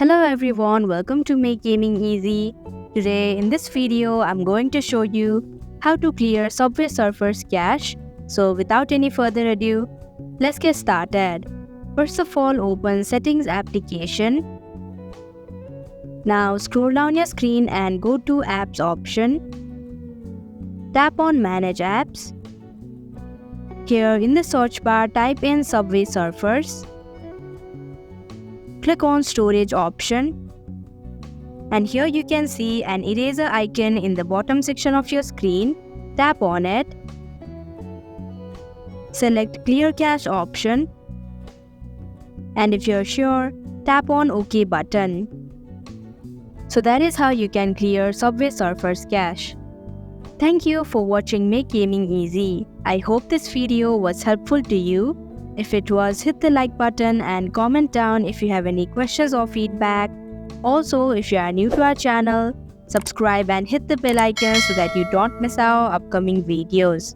Hello everyone, welcome to Make Gaming Easy. Today in this video, I'm going to show you how to clear Subway Surfer's cache. So without any further ado, let's get started. First of all, open Settings application. Now scroll down your screen and go to Apps option. Tap on Manage Apps. Here in the search bar, type in Subway Surfers. Click on Storage option, and here you can see an eraser icon in the bottom section of your screen. Tap on it. Select Clear Cache option, and if you're sure, tap on OK button. So that is how you can clear Subway Surfer's cache. Thank you for watching Make Gaming Easy. I hope this video was helpful to you. If it was, hit the like button and comment down if you have any questions or feedback. Also, if you are new to our channel, subscribe and hit the bell icon so that you don't miss our upcoming videos.